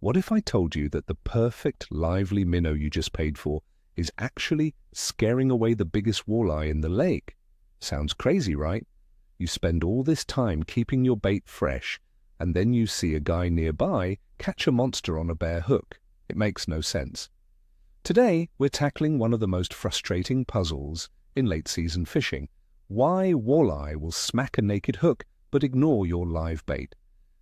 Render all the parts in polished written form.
What if I told you that the perfect lively minnow you just paid for is actually scaring away the biggest walleye in the lake? Sounds crazy, right? You spend all this time keeping your bait fresh, and then you see a guy nearby catch a monster on a bare hook. It makes no sense. Today, we're tackling one of the most frustrating puzzles in late-season fishing. Why walleye will smack a naked hook but ignore your live bait.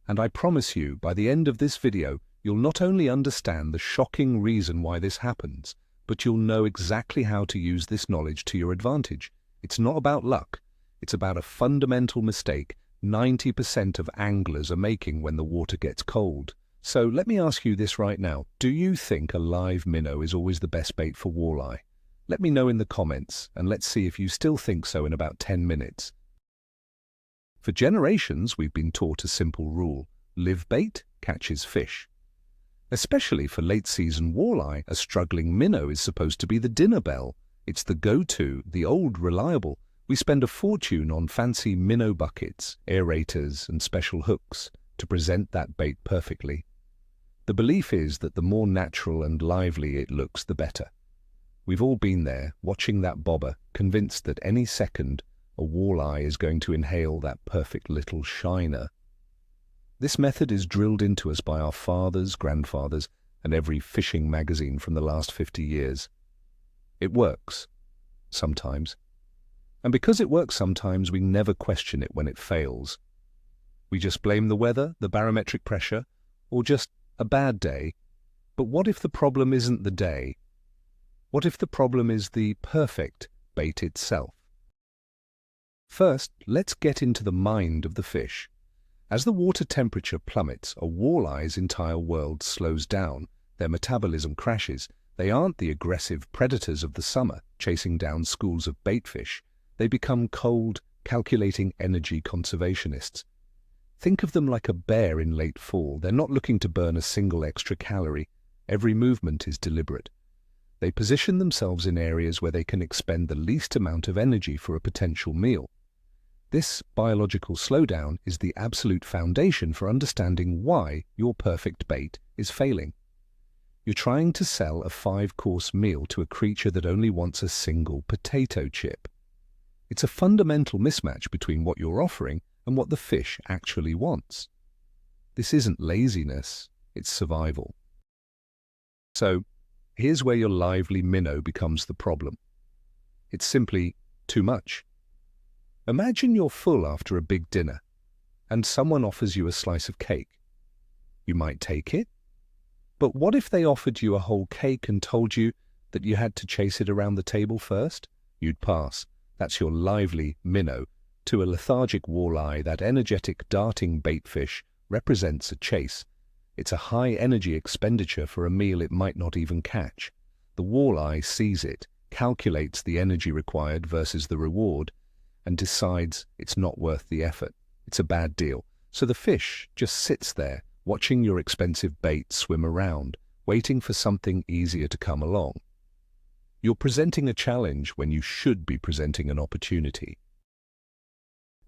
And I promise you, by the end of this video, you'll not only understand the shocking reason why this happens, but you'll know exactly how to use this knowledge to your advantage. It's not about luck. It's about a fundamental mistake 90% of anglers are making when the water gets cold. So let me ask you this right now. Do you think a live minnow is always the best bait for walleye? Let me know in the comments, and let's see if you still think so in about 10 minutes. For generations, we've been taught a simple rule: live bait catches fish. Especially for late-season walleye, a struggling minnow is supposed to be the dinner bell. It's the go-to, the old reliable. We spend a fortune on fancy minnow buckets, aerators, and special hooks to present that bait perfectly. The belief is that the more natural and lively it looks, the better. We've all been there, watching that bobber, convinced that any second a walleye is going to inhale that perfect little shiner. This method is drilled into us by our fathers, grandfathers, and every fishing magazine from the last 50 years. It works, sometimes. And because it works sometimes, we never question it when it fails. We just blame the weather, the barometric pressure, or just a bad day. But what if the problem isn't the day? What if the problem is the perfect bait itself? First, let's get into the mind of the fish. As the water temperature plummets, a walleye's entire world slows down. Their metabolism crashes. They aren't the aggressive predators of the summer, chasing down schools of baitfish. They become cold, calculating energy conservationists. Think of them like a bear in late fall. They're not looking to burn a single extra calorie. Every movement is deliberate. They position themselves in areas where they can expend the least amount of energy for a potential meal. This biological slowdown is the absolute foundation for understanding why your perfect bait is failing. You're trying to sell a 5-course meal to a creature that only wants a single potato chip. It's a fundamental mismatch between what you're offering and what the fish actually wants. This isn't laziness, it's survival. So, here's where your lively minnow becomes the problem. It's simply too much. Imagine you're full after a big dinner, and someone offers you a slice of cake. You might take it, but what if they offered you a whole cake and told you that you had to chase it around the table first? You'd pass. That's your lively minnow. To a lethargic walleye, that energetic, darting baitfish represents a chase. It's a high-energy expenditure for a meal it might not even catch. The walleye sees it, calculates the energy required versus the reward, and decides it's not worth the effort. It's a bad deal. So the fish just sits there, watching your expensive bait swim around, waiting for something easier to come along. You're presenting a challenge when you should be presenting an opportunity.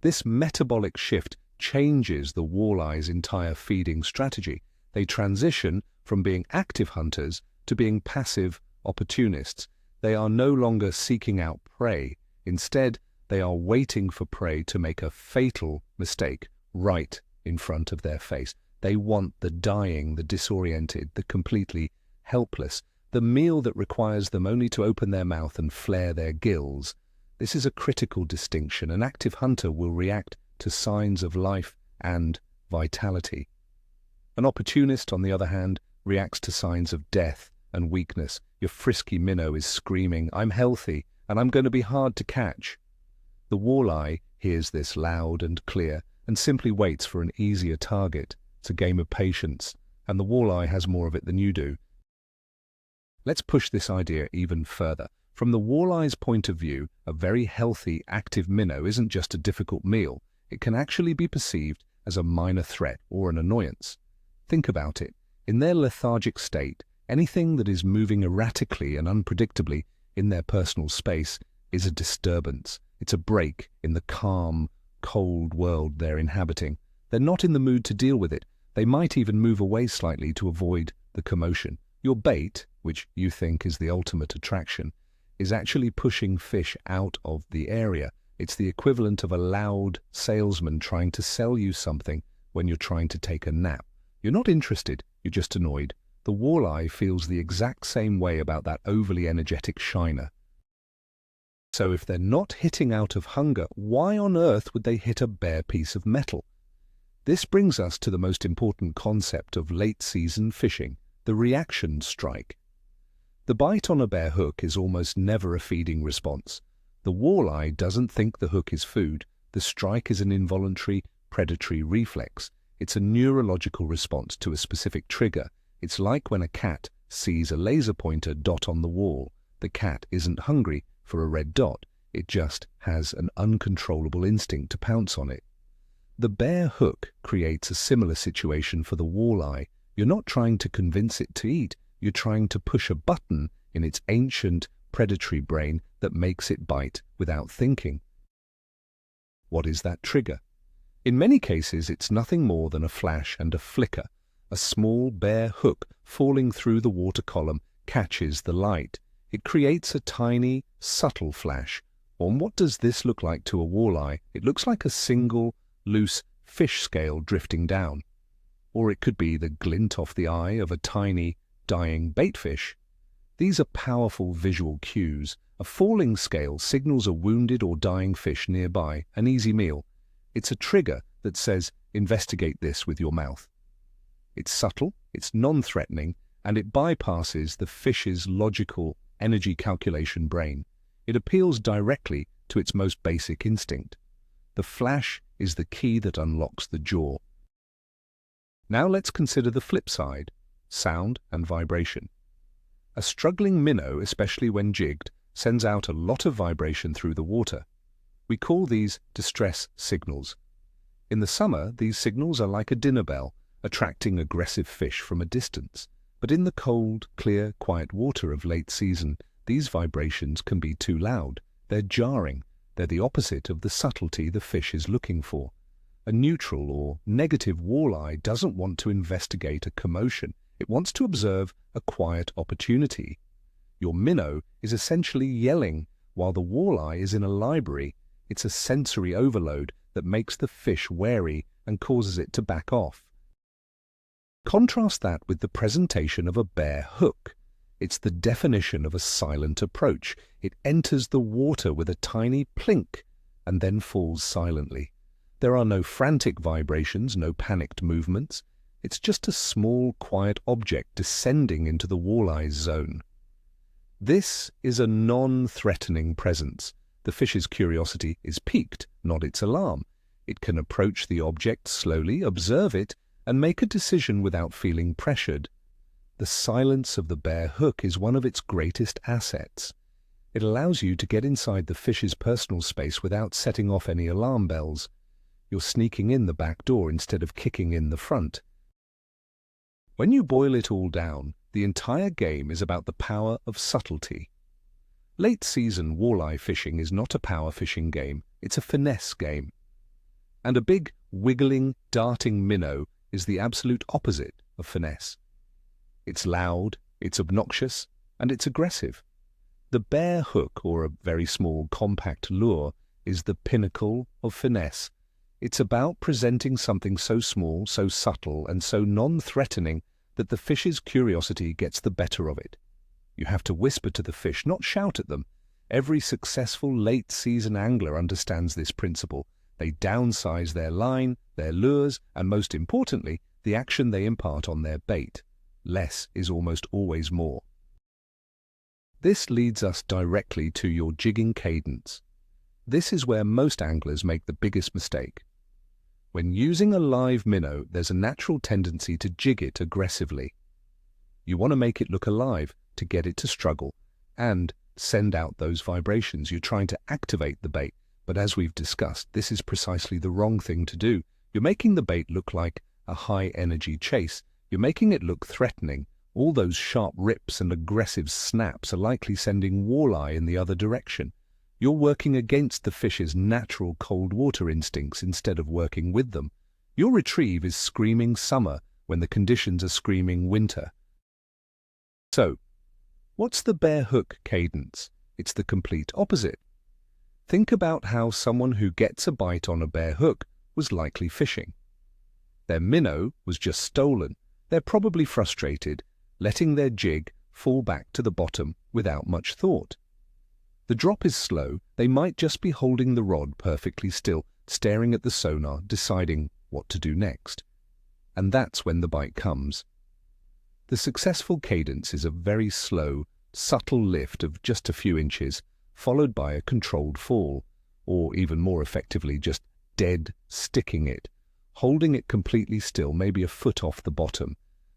This metabolic shift changes the walleye's entire feeding strategy. They transition from being active hunters to being passive opportunists. They are no longer seeking out prey. Instead, they are waiting for prey to make a fatal mistake right in front of their face. They want the dying, the disoriented, the completely helpless, the meal that requires them only to open their mouth and flare their gills. This is a critical distinction. An active hunter will react to signs of life and vitality. An opportunist, on the other hand, reacts to signs of death and weakness. Your frisky minnow is screaming, "I'm healthy, and I'm going to be hard to catch." The walleye hears this loud and clear and simply waits for an easier target. It's a game of patience, and the walleye has more of it than you do. Let's push this idea even further. From the walleye's point of view, a very healthy, active minnow isn't just a difficult meal. It can actually be perceived as a minor threat or an annoyance. Think about it. In their lethargic state, anything that is moving erratically and unpredictably in their personal space is a disturbance. It's a break in the calm, cold world they're inhabiting. They're not in the mood to deal with it. They might even move away slightly to avoid the commotion. Your bait, which you think is the ultimate attraction, is actually pushing fish out of the area. It's the equivalent of a loud salesman trying to sell you something when you're trying to take a nap. You're not interested, you're just annoyed. The walleye feels the exact same way about that overly energetic shiner. So if they're not hitting out of hunger, why on earth would they hit a bare piece of metal? This brings us to the most important concept of late-season fishing, the reaction strike. The bite on a bare hook is almost never a feeding response. The walleye doesn't think the hook is food. The strike is an involuntary predatory reflex. It's a neurological response to a specific trigger. It's like when a cat sees a laser pointer dot on the wall. The cat isn't hungry for a red dot. It just has an uncontrollable instinct to pounce on it. The bare hook creates a similar situation for the walleye. You're not trying to convince it to eat. You're trying to push a button in its ancient predatory brain that makes it bite without thinking. What is that trigger? In many cases, it's nothing more than a flash and a flicker. A small bare hook falling through the water column catches the light. It creates a tiny, subtle flash. And what does this look like to a walleye? It looks like a single, loose fish scale drifting down. Or it could be the glint off the eye of a tiny, dying baitfish. These are powerful visual cues. A falling scale signals a wounded or dying fish nearby, an easy meal. It's a trigger that says, investigate this with your mouth. It's subtle, it's non-threatening, and it bypasses the fish's logical energy calculation brain. It appeals directly to its most basic instinct. The flash is the key that unlocks the jaw. Now let's consider the flip side, sound and vibration. A struggling minnow, especially when jigged, sends out a lot of vibration through the water. We call these distress signals. In the summer, these signals are like a dinner bell, attracting aggressive fish from a distance. But in the cold, clear, quiet water of late season, these vibrations can be too loud. They're jarring. They're the opposite of the subtlety the fish is looking for. A neutral or negative walleye doesn't want to investigate a commotion. It wants to observe a quiet opportunity. Your minnow is essentially yelling while the walleye is in a library. It's a sensory overload that makes the fish wary and causes it to back off. Contrast that with the presentation of a bare hook. It's the definition of a silent approach. It enters the water with a tiny plink and then falls silently. There are no frantic vibrations, no panicked movements. It's just a small, quiet object descending into the walleye's zone. This is a non-threatening presence. The fish's curiosity is piqued, not its alarm. It can approach the object slowly, observe it, and make a decision without feeling pressured. The silence of the bare hook is one of its greatest assets. It allows you to get inside the fish's personal space without setting off any alarm bells. You're sneaking in the back door instead of kicking in the front. When you boil it all down, the entire game is about the power of subtlety. Late-season walleye fishing is not a power fishing game, it's a finesse game. And a big, wiggling, darting minnow is the absolute opposite of finesse. It's loud, it's obnoxious, and it's aggressive. The bare hook, or a very small, compact lure, is the pinnacle of finesse. It's about presenting something so small, so subtle, and so non-threatening that the fish's curiosity gets the better of it. You have to whisper to the fish, not shout at them. Every successful late-season angler understands this principle. They downsize their line, their lures, and most importantly, the action they impart on their bait. Less is almost always more. This leads us directly to your jigging cadence. This is where most anglers make the biggest mistake. When using a live minnow, there's a natural tendency to jig it aggressively. You want to make it look alive, to get it to struggle, and send out those vibrations. You're trying to activate the bait, but as we've discussed, this is precisely the wrong thing to do. You're making the bait look like a high-energy chase. You're making it look threatening. All those sharp rips and aggressive snaps are likely sending walleye in the other direction. You're working against the fish's natural cold water instincts instead of working with them. Your retrieve is screaming summer when the conditions are screaming winter. So, what's the bare hook cadence? It's the complete opposite. Think about how someone who gets a bite on a bare hook was likely fishing. Their minnow was just stolen. They're probably frustrated, letting their jig fall back to the bottom without much thought. The drop is slow. They might just be holding the rod perfectly still, staring at the sonar, deciding what to do next. And that's when the bite comes. The successful cadence is a very slow, subtle lift of just a few inches, followed by a controlled fall, or even more effectively, just dead sticking it, holding it completely still, maybe a foot off the bottom.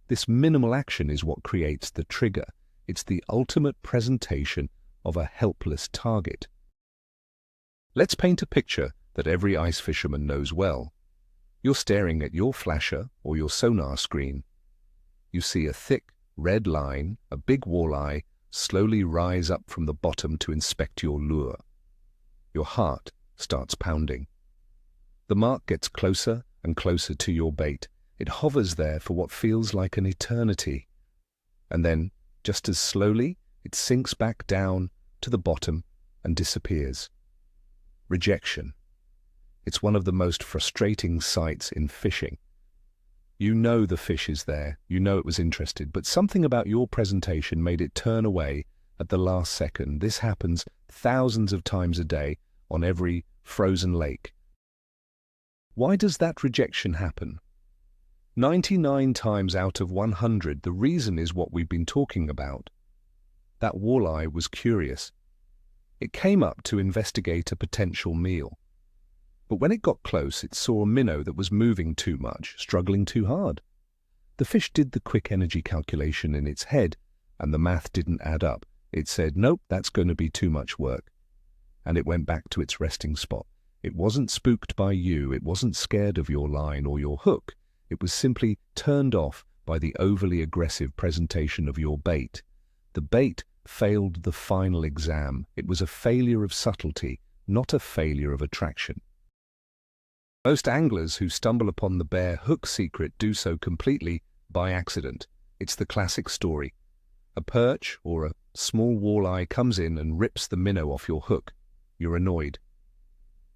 This minimal action is what creates the trigger. It's the ultimate presentation of a helpless target. Let's paint a picture that every ice fisherman knows well. You're staring at your flasher or your sonar screen. You see a thick, red line, a big walleye, slowly rise up from the bottom to inspect your lure. Your heart starts pounding. The mark gets closer and closer to your bait. It hovers there for what feels like an eternity. And then, just as slowly, it sinks back down to the bottom and disappears. Rejection. It's one of the most frustrating sights in fishing. You know the fish is there, you know it was interested, but something about your presentation made it turn away at the last second. This happens thousands of times a day on every frozen lake. Why does that rejection happen? 99 times out of 100, the reason is what we've been talking about. That walleye was curious. It came up to investigate a potential meal. But when it got close, it saw a minnow that was moving too much, struggling too hard. The fish did the quick energy calculation in its head, and the math didn't add up. It said, nope, that's going to be too much work. And it went back to its resting spot. It wasn't spooked by you, it wasn't scared of your line or your hook. It was simply turned off by the overly aggressive presentation of your bait. The bait failed the final exam. It was a failure of subtlety, not a failure of attraction. Most anglers who stumble upon the bare hook secret do so completely by accident. It's the classic story. A perch or a small walleye comes in and rips the minnow off your hook. You're annoyed.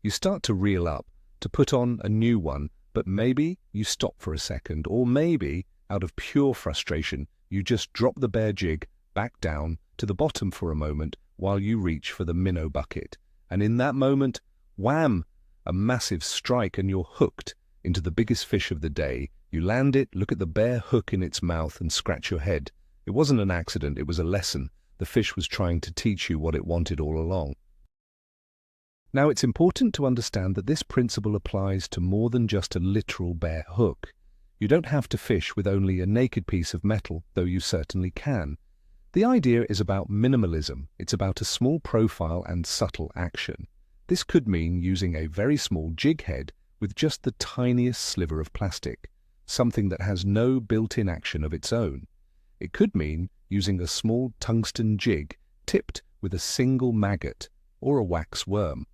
You start to reel up, to put on a new one, but maybe you stop for a second, or maybe, out of pure frustration, you just drop the bare jig back down to the bottom for a moment while you reach for the minnow bucket. And in that moment, wham! A massive strike and you're hooked into the biggest fish of the day. You land it, look at the bare hook in its mouth and scratch your head. It wasn't an accident, it was a lesson. The fish was trying to teach you what it wanted all along. Now, it's important to understand that this principle applies to more than just a literal bare hook. You don't have to fish with only a naked piece of metal, though you certainly can. The idea is about minimalism. It's about a small profile and subtle action. This could mean using a very small jig head with just the tiniest sliver of plastic, something that has no built-in action of its own. It could mean using a small tungsten jig tipped with a single maggot or a wax worm.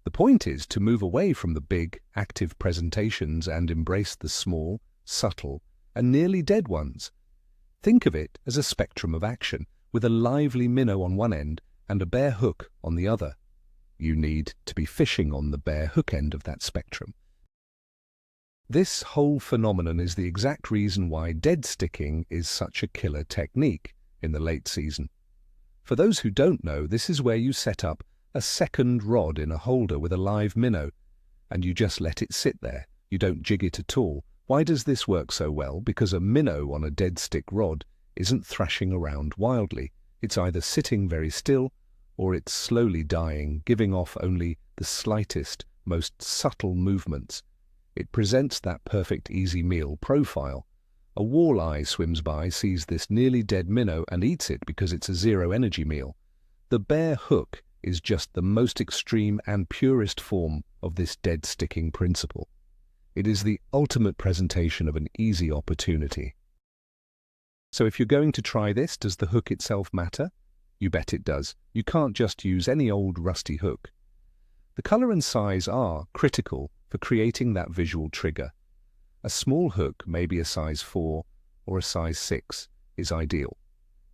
The point is to move away from the big, active presentations and embrace the small, subtle, and nearly dead ones. Think of it as a spectrum of action, with a lively minnow on one end and a bare hook on the other. You need to be fishing on the bare hook end of that spectrum. This whole phenomenon is the exact reason why dead sticking is such a killer technique in the late season. For those who don't know, this is where you set up a second rod in a holder with a live minnow, and you just let it sit there. You don't jig it at all. Why does this work so well? Because a minnow on a dead stick rod isn't thrashing around wildly. It's either sitting very still or it's slowly dying, giving off only the slightest, most subtle movements. It presents that perfect easy meal profile. A walleye swims by, sees this nearly dead minnow and eats it because it's a zero-energy meal. The bare hook is just the most extreme and purest form of this dead sticking principle. It is the ultimate presentation of an easy opportunity. So if you're going to try this, does the hook itself matter? You bet it does. You can't just use any old rusty hook. The color and size are critical for creating that visual trigger. A small hook, maybe a size 4 or a size 6, is ideal.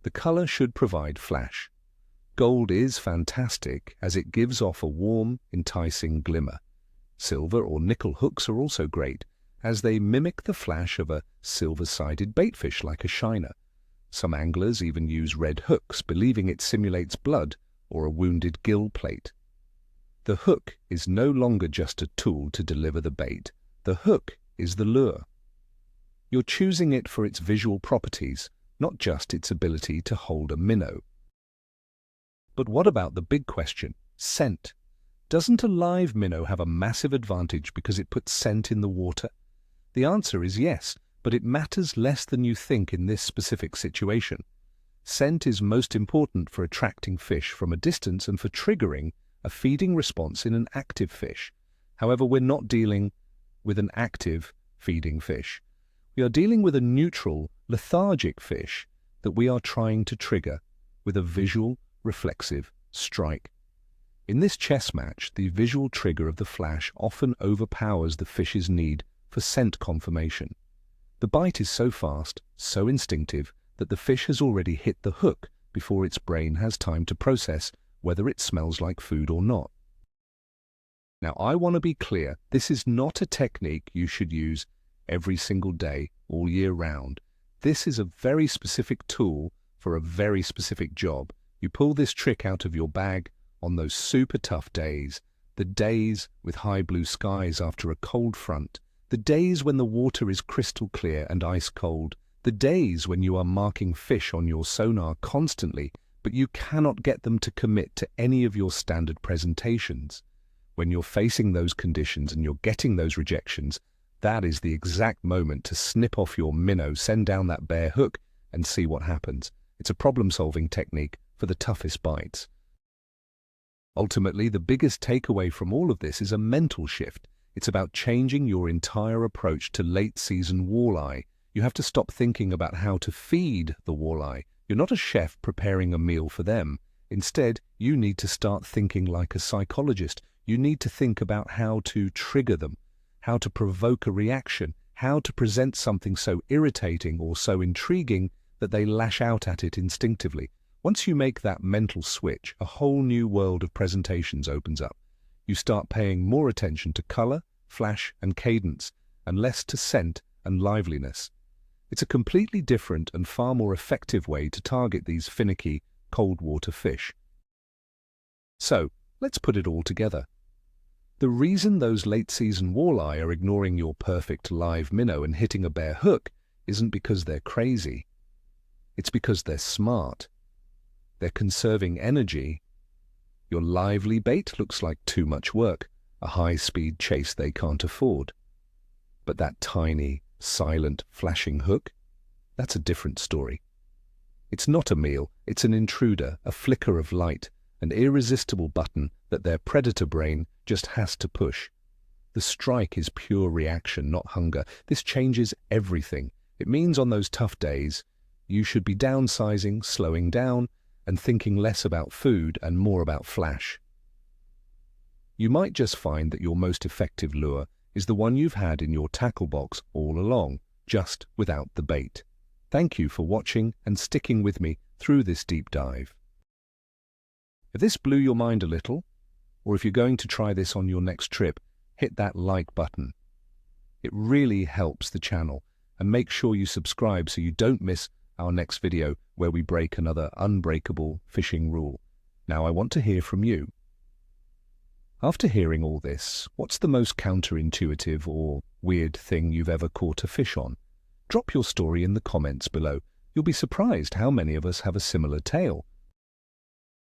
The color should provide flash. Gold is fantastic as it gives off a warm, enticing glimmer. Silver or nickel hooks are also great as they mimic the flash of a silver-sided baitfish like a shiner. Some anglers even use red hooks, believing it simulates blood or a wounded gill plate. The hook is no longer just a tool to deliver the bait. The hook is the lure. You're choosing it for its visual properties, not just its ability to hold a minnow. But what about the big question, scent? Doesn't a live minnow have a massive advantage because it puts scent in the water? The answer is yes, but it matters less than you think in this specific situation. Scent is most important for attracting fish from a distance and for triggering a feeding response in an active fish. However, we're not dealing with an active feeding fish. We are dealing with a neutral, lethargic fish that we are trying to trigger with a visual, reflexive strike. In this chess match, the visual trigger of the flash often overpowers the fish's need for scent confirmation. The bite is so fast, so instinctive, that the fish has already hit the hook before its brain has time to process whether it smells like food or not. Now, I want to be clear, this is not a technique you should use every single day, all year round. This is a very specific tool for a very specific job. You pull this trick out of your bag on those super tough days, the days with high blue skies after a cold front, the days when the water is crystal clear and ice cold, the days when you are marking fish on your sonar constantly, but you cannot get them to commit to any of your standard presentations. When you're facing those conditions and you're getting those rejections, that is the exact moment to snip off your minnow, send down that bare hook, and see what happens. It's a problem-solving technique for the toughest bites. Ultimately, the biggest takeaway from all of this is a mental shift. It's about changing your entire approach to late-season walleye. You have to stop thinking about how to feed the walleye. You're not a chef preparing a meal for them. Instead, you need to start thinking like a psychologist. You need to think about how to trigger them, how to provoke a reaction, how to present something so irritating or so intriguing that they lash out at it instinctively. Once you make that mental switch, a whole new world of presentations opens up. You start paying more attention to color, flash, and cadence, and less to scent and liveliness. It's a completely different and far more effective way to target these finicky, cold water fish. So, let's put it all together. The reason those late-season walleye are ignoring your perfect live minnow and hitting a bare hook isn't because they're crazy. It's because they're smart. They're conserving energy. Your lively bait looks like too much work, a high-speed chase they can't afford. But that tiny, silent, flashing hook, that's a different story. It's not a meal, it's an intruder, a flicker of light, an irresistible button that their predator brain just has to push. The strike is pure reaction, not hunger. This changes everything. It means on those tough days, you should be downsizing, slowing down, and thinking less about food and more about flash. You might just find that your most effective lure is the one you've had in your tackle box all along, just without the bait. Thank you for watching and sticking with me through this deep dive. If this blew your mind a little, or if you're going to try this on your next trip, hit that like button. It really helps the channel, and make sure you subscribe so you don't miss our next video where we break another unbreakable fishing rule. Now I want to hear from you. After hearing all this, what's the most counterintuitive or weird thing you've ever caught a fish on? Drop your story in the comments below. You'll be surprised how many of us have a similar tale.